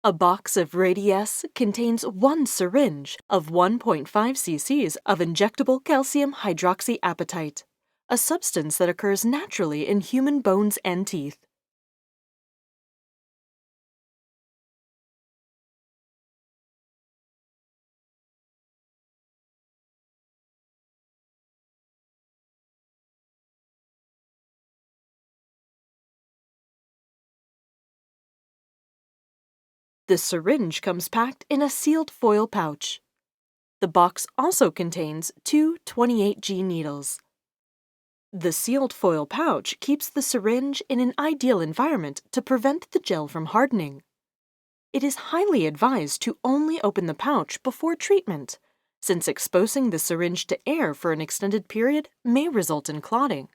A box of Radiesse contains one syringe of 1.5 cc's of injectable calcium hydroxyapatite, a substance that occurs naturally in human bones and teeth. The syringe comes packed in a sealed foil pouch. The box also contains two 28G needles. The sealed foil pouch keeps the syringe in an ideal environment to prevent the gel from hardening. It is highly advised to only open the pouch before treatment, since exposing the syringe to air for an extended period may result in clotting.